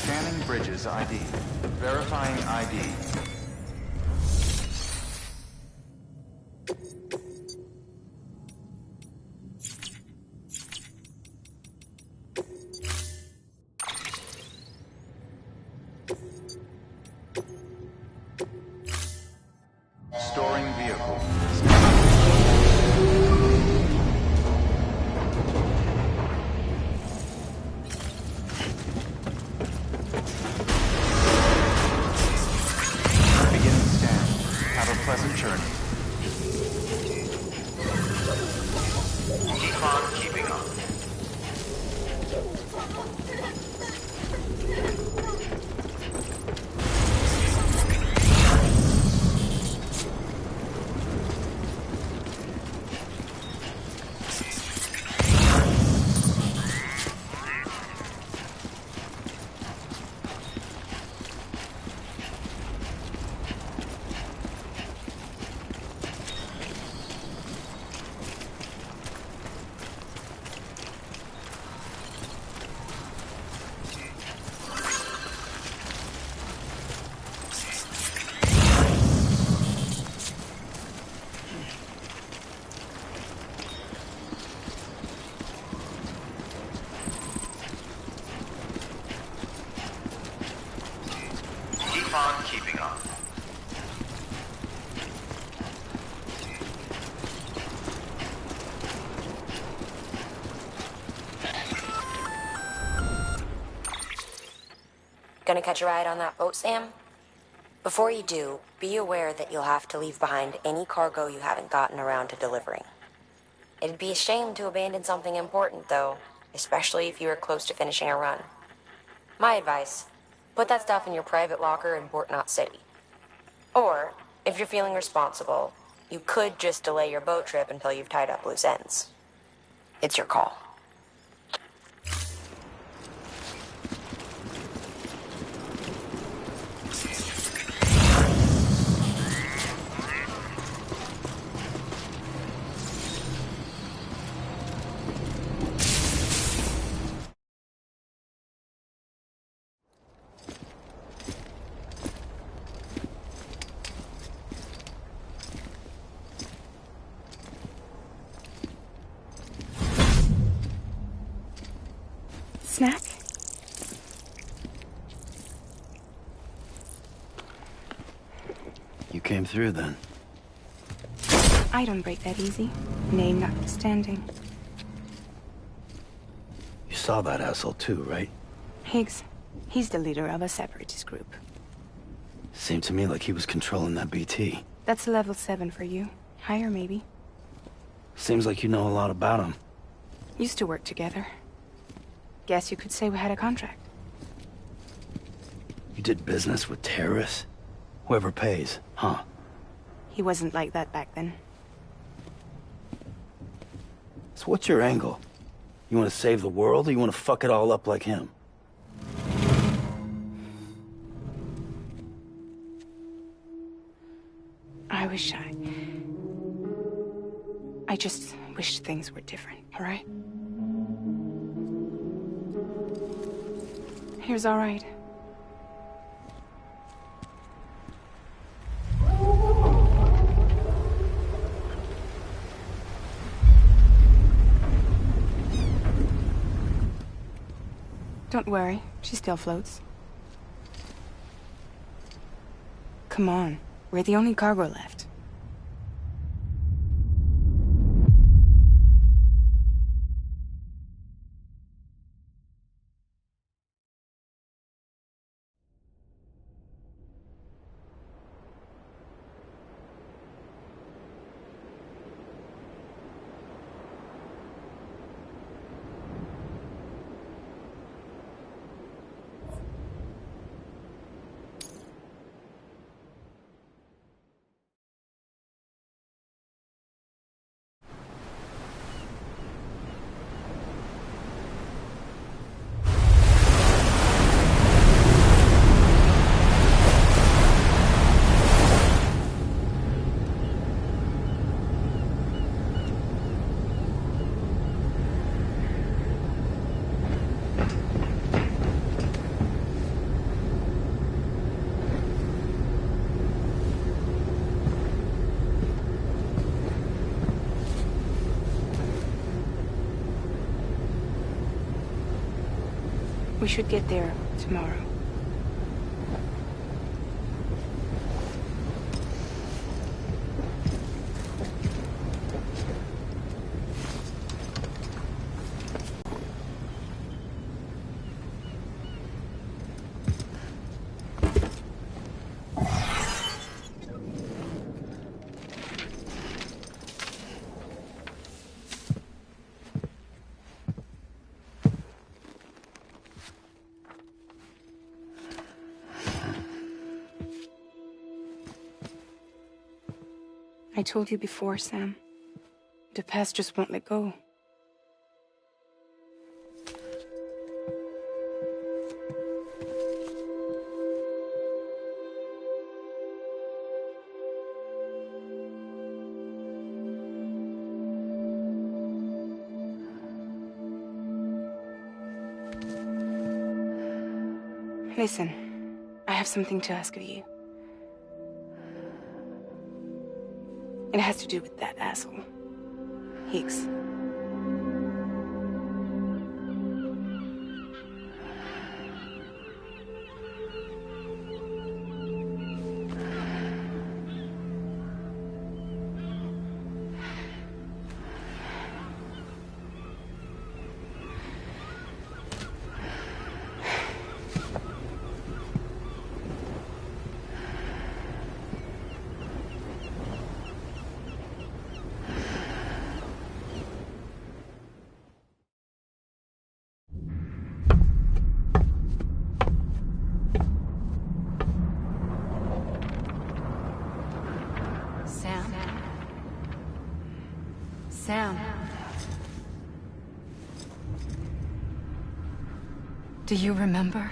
Scanning Bridges ID. Verifying ID. Storing vehicle. Beginning scan. Have a pleasant journey. Keep on keeping on. Keep on keeping on. Gonna catch a ride on that boat, Sam? Before you do, be aware that you'll have to leave behind any cargo you haven't gotten around to delivering. It'd be a shame to abandon something important, though, especially if you are close to finishing a run. My advice, put that stuff in your private locker in Port Knot City. Or, if you're feeling responsible, you could just delay your boat trip until you've tied up loose ends. It's your call. Snack? You came through then. I don't break that easy. Name notwithstanding. You saw that asshole too, right? Higgs. He's the leader of a separatist group. Seemed to me like he was controlling that BT. That's level 7 for you. Higher, maybe. Seems like you know a lot about him. Used to work together. Guess you could say we had a contract. You did business with terrorists? Whoever pays, huh? He wasn't like that back then. So what's your angle? You want to save the world, or you want to fuck it all up like him? I just wish things were different, all right? Here's all right. Don't worry, she still floats. Come on, we're the only cargo left. We should get there tomorrow. I told you before, Sam. The past just won't let go. Listen, I have something to ask of you. It has to do with that asshole, Higgs. Sam. Do you remember?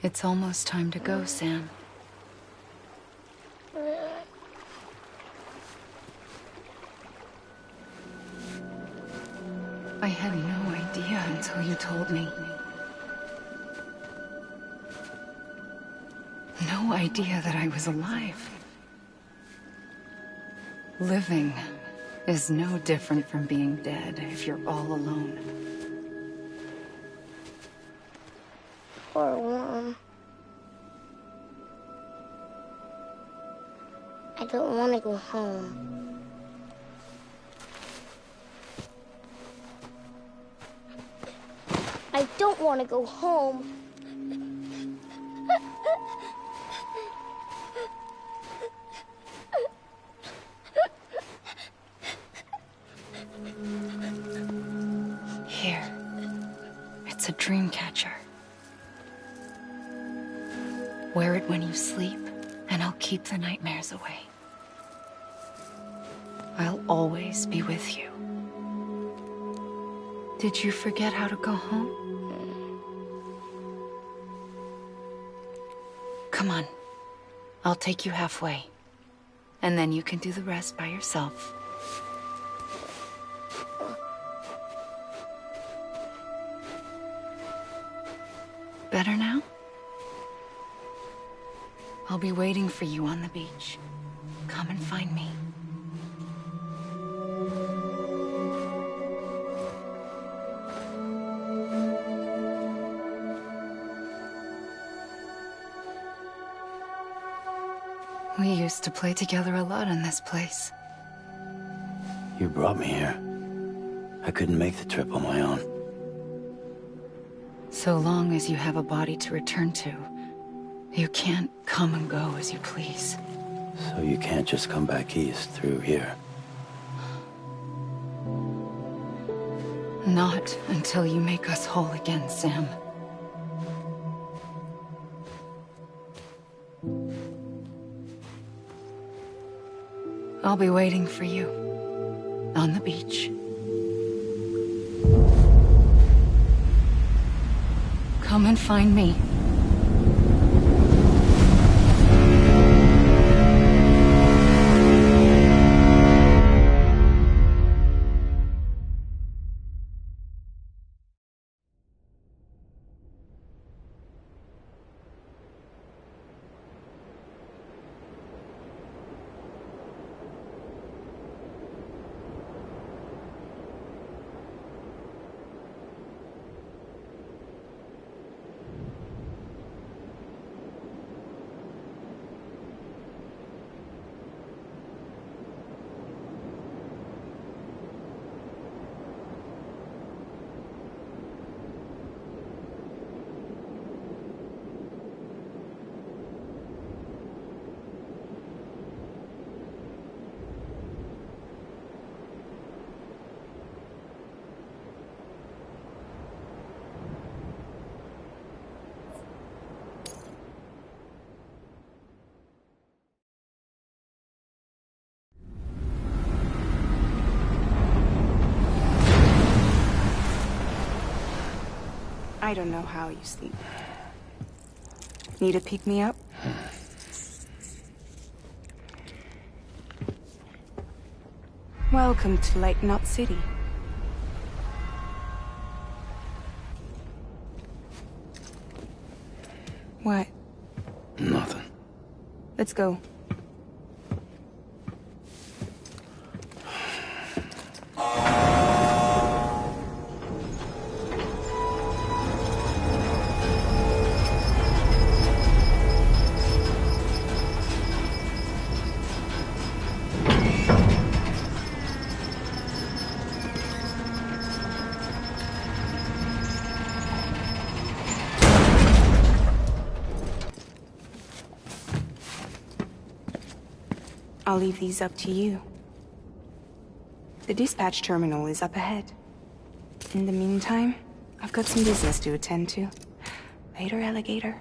It's almost time to go, Sam. I had no idea until you told me. No idea that I was alive. Living is no different from being dead if you're all alone. Poor Mom. I don't want to go home. I don't want to go home. Here. It's a dream catcher. Wear it when you sleep, and I'll keep the nightmares away. I'll always be with you. Did you forget how to go home? Come on. I'll take you halfway. And then you can do the rest by yourself. Better now? I'll be waiting for you on the beach. Come and find me. We used to play together a lot in this place. You brought me here. I couldn't make the trip on my own. So long as you have a body to return to, you can't come and go as you please. So you can't just come back east through here? Not until you make us whole again, Sam. I'll be waiting for you on the beach. Come and find me. I don't know how you sleep. Need to pick me up? Welcome to Lake Knot City. What? Nothing. Let's go. I'll leave these up to you. The dispatch terminal is up ahead. In the meantime, I've got some business to attend to. Later, alligator.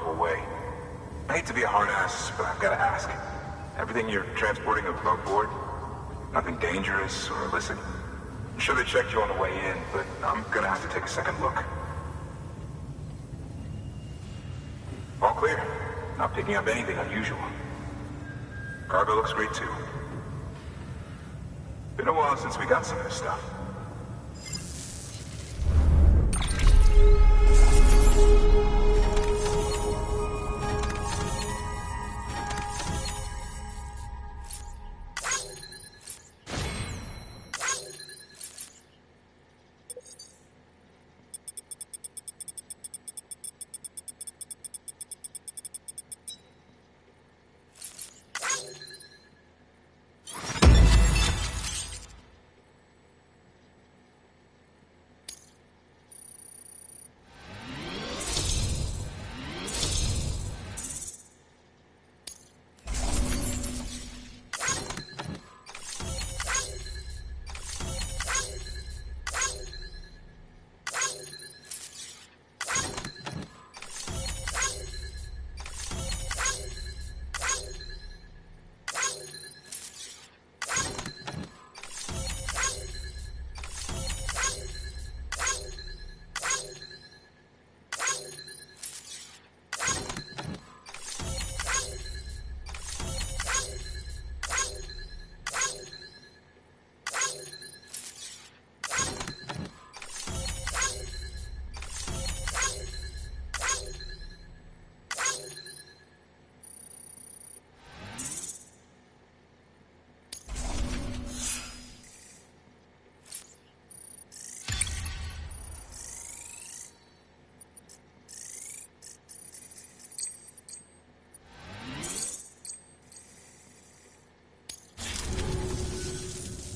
approachable way. I hate to be a hard ass, but I've gotta ask. Everything you're transporting above board? Nothing dangerous or illicit? I'm sure they checked you on the way in, but I'm gonna have to take a second look. All clear. Not picking up anything unusual. Cargo looks great too. Been a while since we got some of this stuff.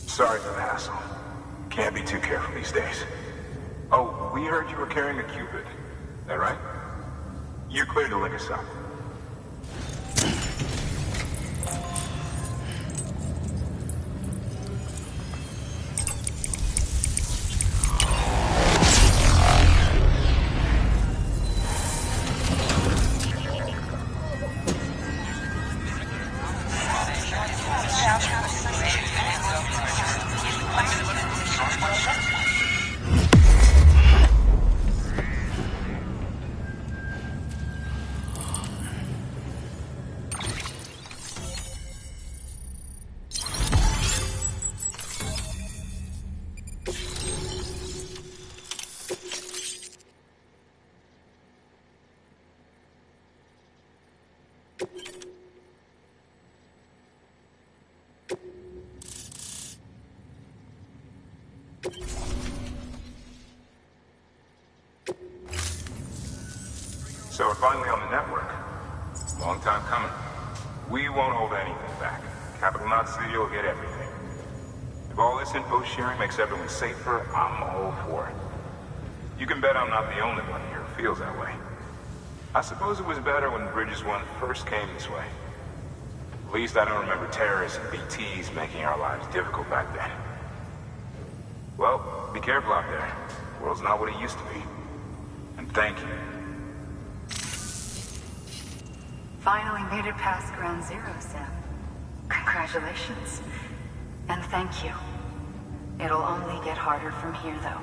Sorry for the hassle. Can't be too careful these days. Oh, we heard you were carrying a Cupid. That right? You're clear to link us up. So we're finally on the network. Long time coming. We won't hold anything back. Capital Knot City will get everything. If all this info sharing makes everyone safer, I'm all for it. You can bet I'm not the only one here who feels that way. I suppose it was better when Bridges 1 first came this way. At least I don't remember terrorists and BTs making our lives difficult back then. Well, be careful out there. The world's not what it used to be. And thank you. Finally made it past Ground Zero, Sam. Congratulations. And thank you. It'll only get harder from here, though.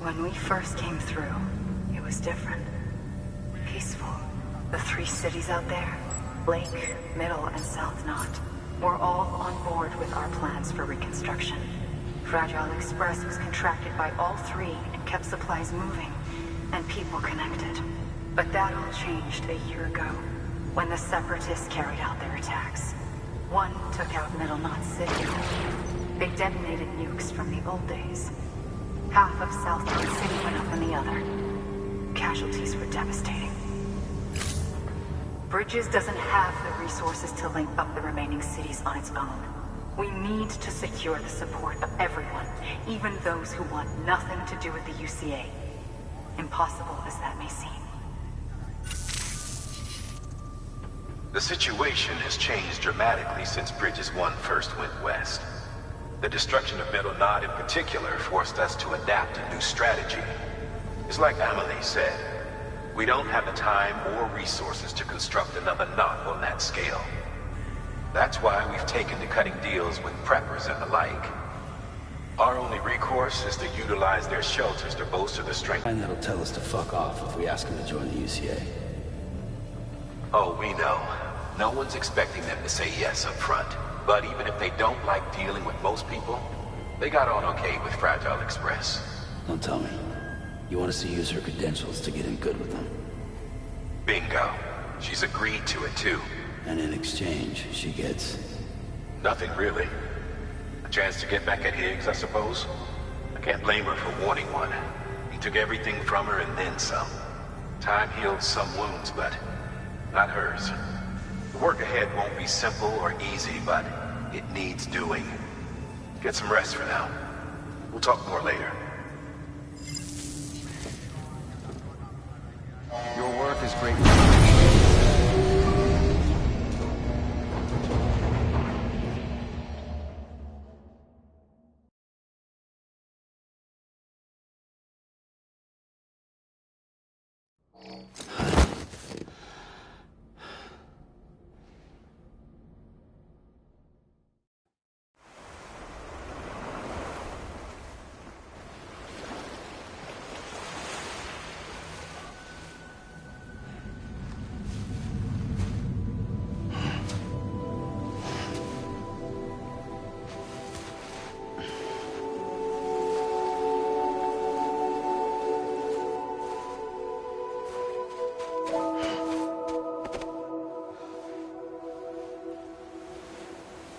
When we first came through, it was different. Peaceful. The 3 cities out there, Lake, Middle, and South Knot, were all on board with our plans for reconstruction. Fragile Express was contracted by all 3 and kept supplies moving, and people connected. But that all changed a year ago, when the Separatists carried out their attacks. One took out Middle Knot City. They detonated nukes from the old days. Half of South Knot City went up in the other. Casualties were devastating. Bridges doesn't have the resources to link up the remaining cities on its own. We need to secure the support of everyone, even those who want nothing to do with the UCA. Impossible as that may seem. The situation has changed dramatically since Bridges 1 first went west. The destruction of Middle Knot in particular forced us to adapt a new strategy. It's like Amelie said. We don't have the time or resources to construct another knot on that scale. That's why we've taken to cutting deals with preppers and the like. Our only recourse is to utilize their shelters to bolster the strength. And that'll tell us to fuck off if we ask him to join the UCA. Oh, we know. No one's expecting them to say yes up front. But even if they don't like dealing with most people, they got on okay with Fragile Express. Don't tell me. You want us to use her credentials to get in good with them? Bingo. She's agreed to it too. And in exchange, she gets... Nothing really. A chance to get back at Higgs, I suppose? I can't blame her for wanting one. He took everything from her and then some. Time healed some wounds, but not hers. The work ahead won't be simple or easy, but it needs doing. Get some rest for now. We'll talk more later. Your work is greatly appreciated.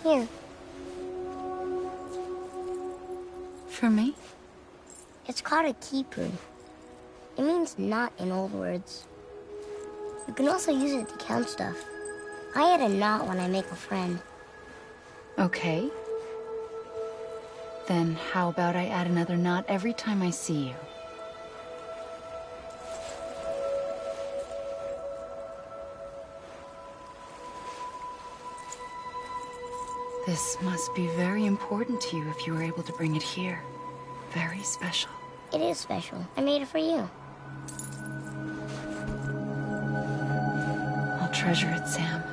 Here. For me? It's called a keeper. It means knot in old words. You can also use it to count stuff. I add a knot when I make a friend. Okay. Then how about I add another knot every time I see you? This must be very important to you if you were able to bring it here. Very special. It is special. I made it for you. I'll treasure it, Sam.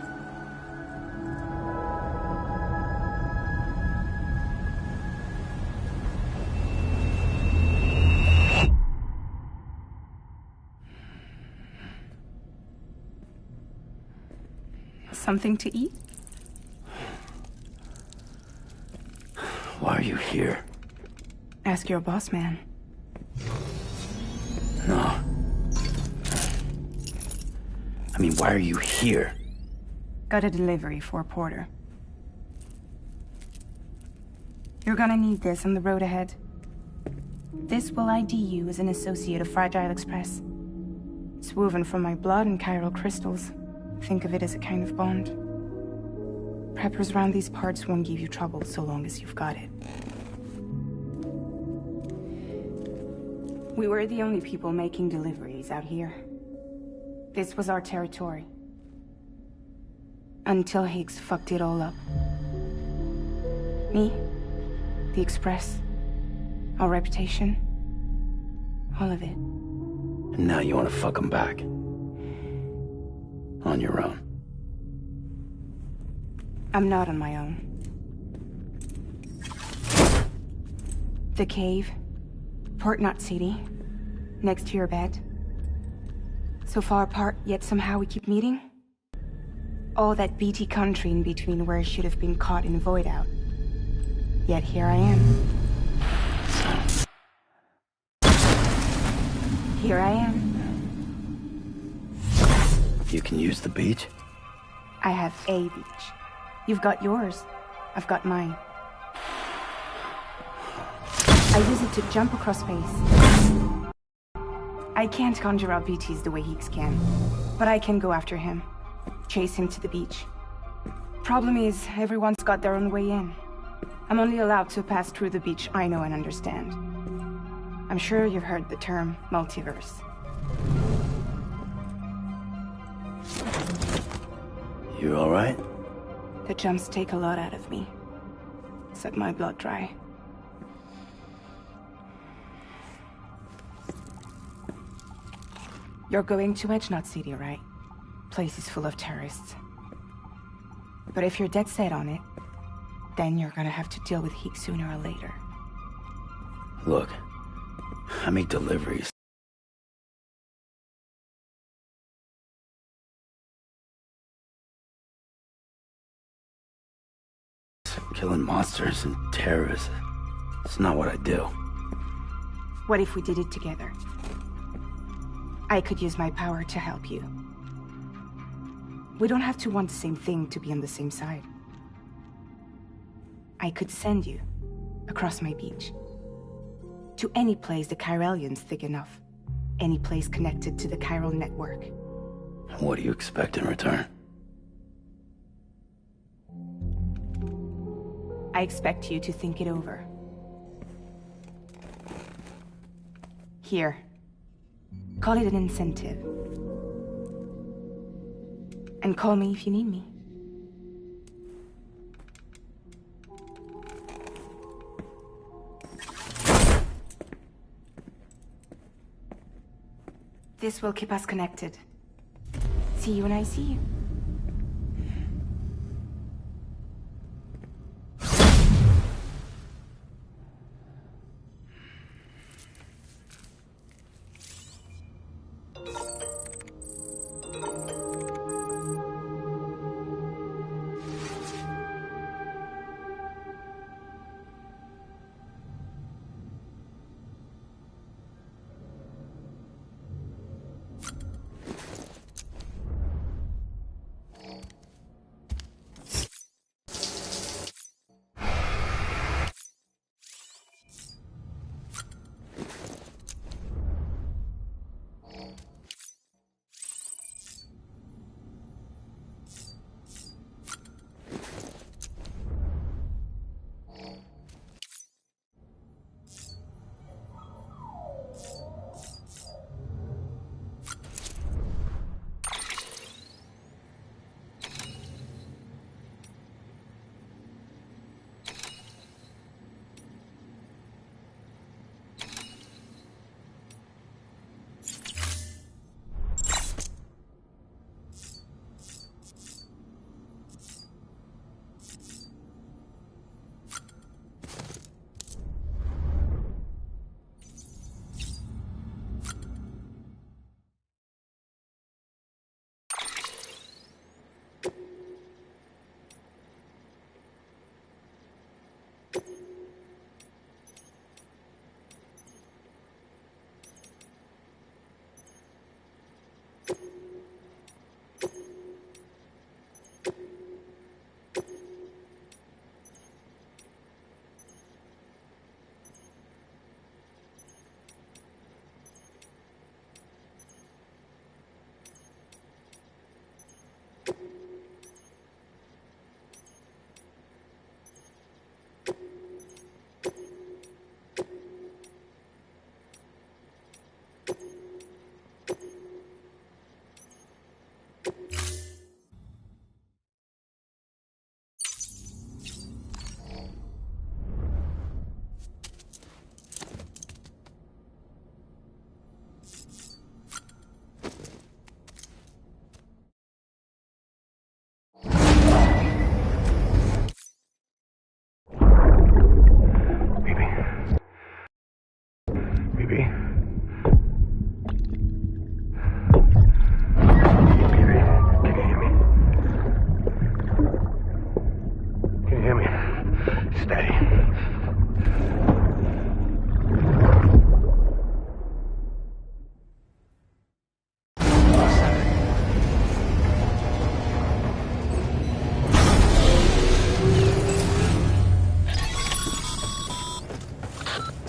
Something to eat? Why are you here? Ask your boss man. No. I mean, why are you here? Got a delivery for Porter. You're gonna need this on the road ahead. This will ID you as an associate of Fragile Express. It's woven from my blood and chiral crystals. Think of it as a kind of bond. Preppers around these parts won't give you trouble so long as you've got it. We were the only people making deliveries out here. This was our territory. Until Higgs fucked it all up. Me, the Express, our reputation, all of it. And now you want to fuck them back. On your own. I'm not on my own. The cave, Port Knot City, next to your bed. So far apart, yet somehow we keep meeting. All that BT country in between where I should have been caught in void out. Yet here I am. Here I am. You can use the beach? I have a beach. You've got yours. I've got mine. I use it to jump across space. I can't conjure up BTs the way Higgs can, but I can go after him. Chase him to the beach. Problem is, everyone's got their own way in. I'm only allowed to pass through the beach I know and understand. I'm sure you've heard the term multiverse. You all right? The jumps take a lot out of me. Set my blood dry. You're going to Edge Knot City, right? Place is full of terrorists. But if you're dead set on it, then you're gonna have to deal with heat sooner or later. Look, I make deliveries. Killing monsters and terrorists. It's not what I do. What if we did it together? I could use my power to help you. We don't have to want the same thing to be on the same side. I could send you across my beach. To any place the Chiralian's thick enough. Any place connected to the chiral network. What do you expect in return? I expect you to think it over. Here. Call it an incentive. And call me if you need me. This will keep us connected. See you when I see you.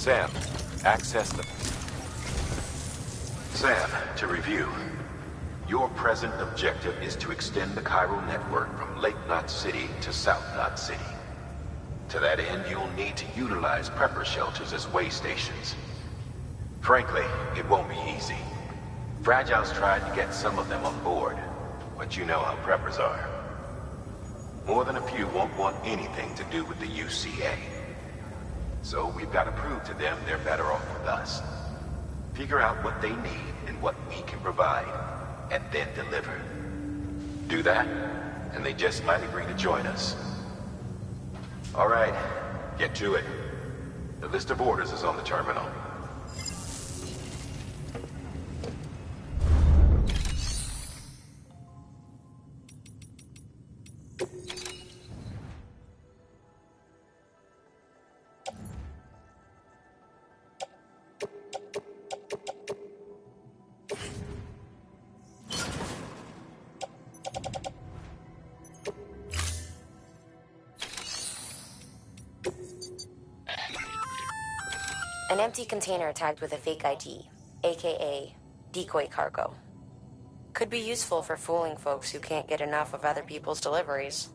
Sam, access the... Sam, to review. Your present objective is to extend the chiral network from Lake Knot City to South Knot City. To that end, you'll need to utilize prepper shelters as way stations. Frankly, it won't be easy. Fragile's tried to get some of them on board, but you know how preppers are. More than a few won't want anything to do with the UCA. So we've got to prove to them they're better off with us. Figure out what they need in what we can provide, and then deliver. Do that, and they just might agree to join us. All right, get to it. The list of orders is on the terminal. An empty container tagged with a fake ID, aka decoy cargo. Could be useful for fooling folks who can't get enough of other people's deliveries.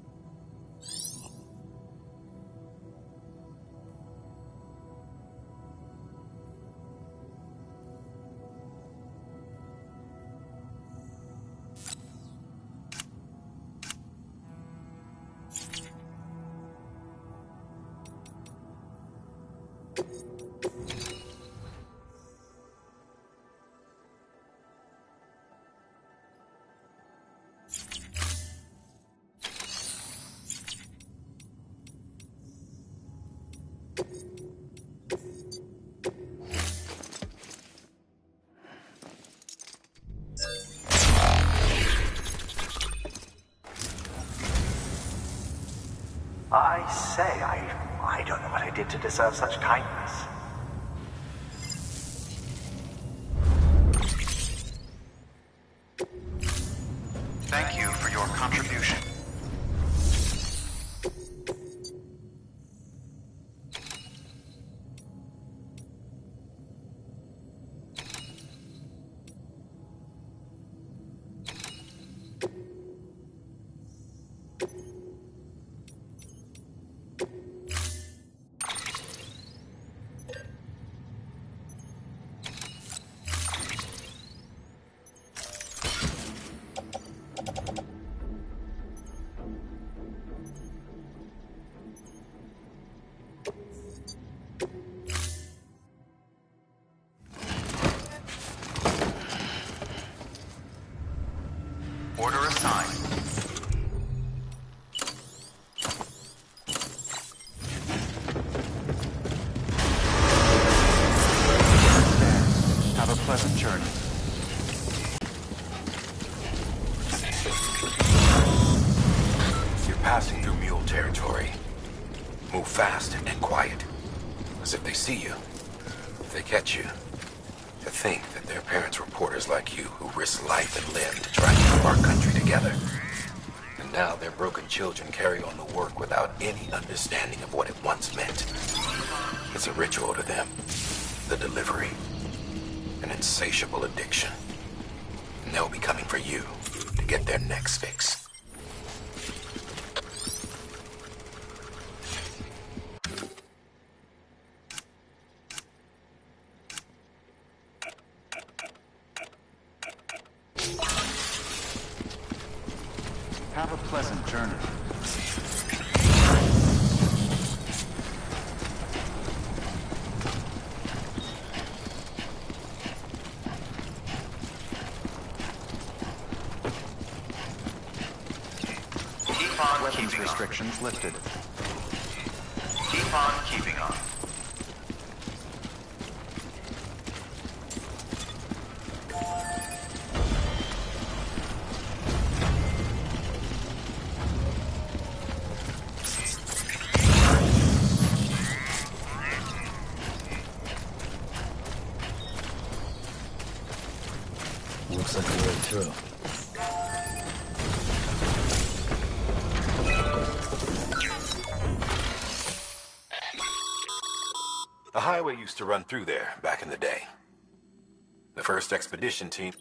I say, I don't know what I did to deserve such kindness. Thank you for your contribution. Order assigned. Have a pleasant journey. You're passing through mule territory. Move fast and quiet. As if they see you. If they catch you. To think that their parents were porters like you who risked life and limb to try to keep our country together. And now their broken children carry on the work without any understanding of what it once meant. It's a ritual to them. The delivery. An insatiable addiction. And they'll be coming for you to get their next fix. Have a pleasant journey. Keep on Weapons keeping restrictions on. Lifted. Keep on keeping on. Looks like a way through. A highway used to run through there back in the day. The first expedition team...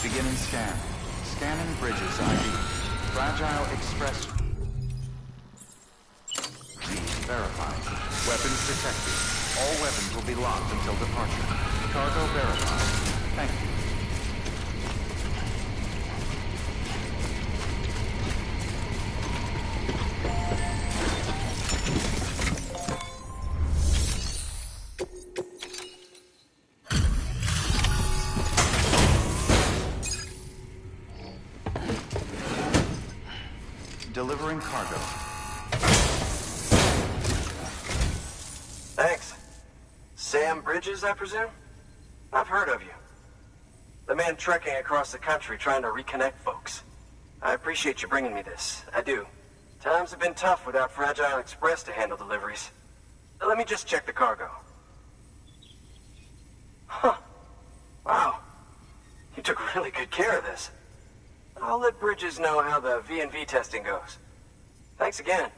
Beginning scan. Scanning bridges ID. Fragile Express. Verified. Weapons detected. All weapons will be locked until departure. Cargo verified. Thank you. Delivering cargo. Thanks. Sam Bridges, I presume? I've heard of you. The man trekking across the country trying to reconnect folks. I appreciate you bringing me this. I do. Times have been tough without Fragile Express to handle deliveries. Let me just check the cargo. Huh. Wow. You took really good care of this. I'll let Bridges know how the V&V testing goes. Thanks again.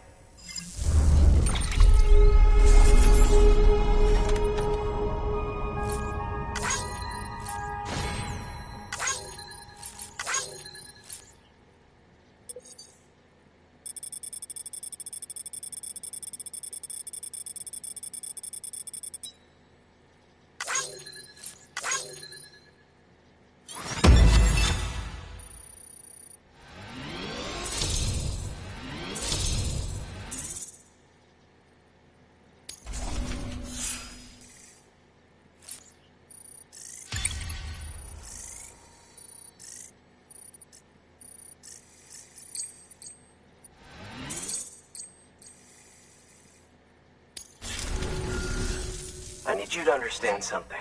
I need you to understand something.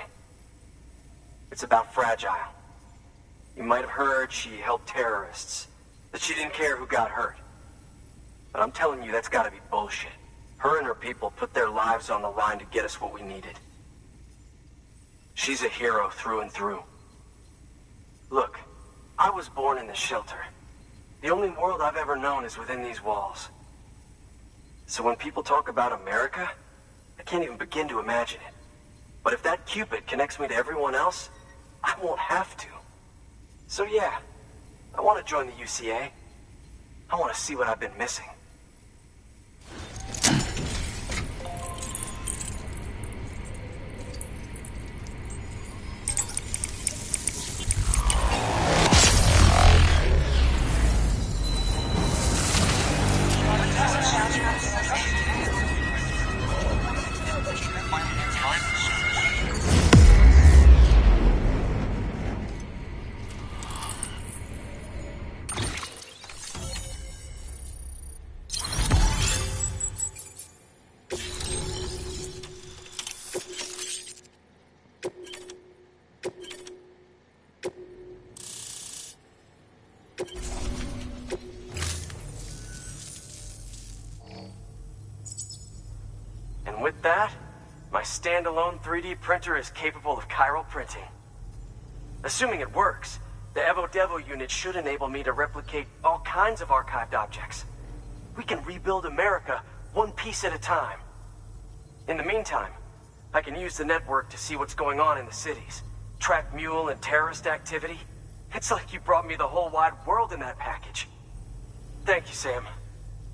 It's about Fragile. You might have heard she helped terrorists, that she didn't care who got hurt. But I'm telling you, that's gotta be bullshit. Her and her people put their lives on the line to get us what we needed. She's a hero through and through. Look, I was born in the shelter. The only world I've ever known is within these walls. So when people talk about America, I can't even begin to imagine it. But if that Cupid connects me to everyone else, I won't have to. So yeah, I want to join the UCA. I want to see what I've been missing. And with that, my standalone 3D printer is capable of chiral printing. Assuming it works, the Evo Devo unit should enable me to replicate all kinds of archived objects. We can rebuild America one piece at a time. In the meantime, I can use the network to see what's going on in the cities, track mule and terrorist activity. It's like you brought me the whole wide world in that package. Thank you, Sam.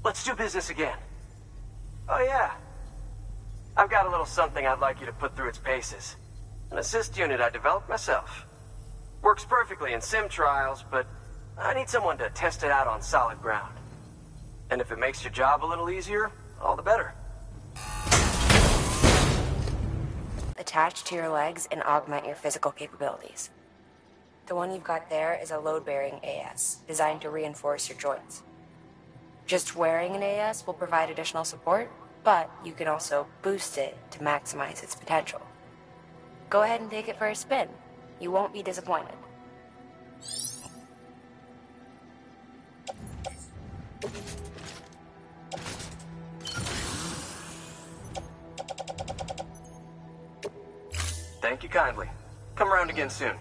Let's do business again. Oh yeah. I've got a little something I'd like you to put through its paces. An assist unit I developed myself. Works perfectly in sim trials, but I need someone to test it out on solid ground. And if it makes your job a little easier, all the better. Attach to your legs and augment your physical capabilities. The one you've got there is a load-bearing AS, designed to reinforce your joints. Just wearing an AS will provide additional support, but you can also boost it to maximize its potential. Go ahead and take it for a spin. You won't be disappointed. Thank you kindly. Come around again soon.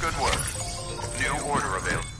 Good work. New order available.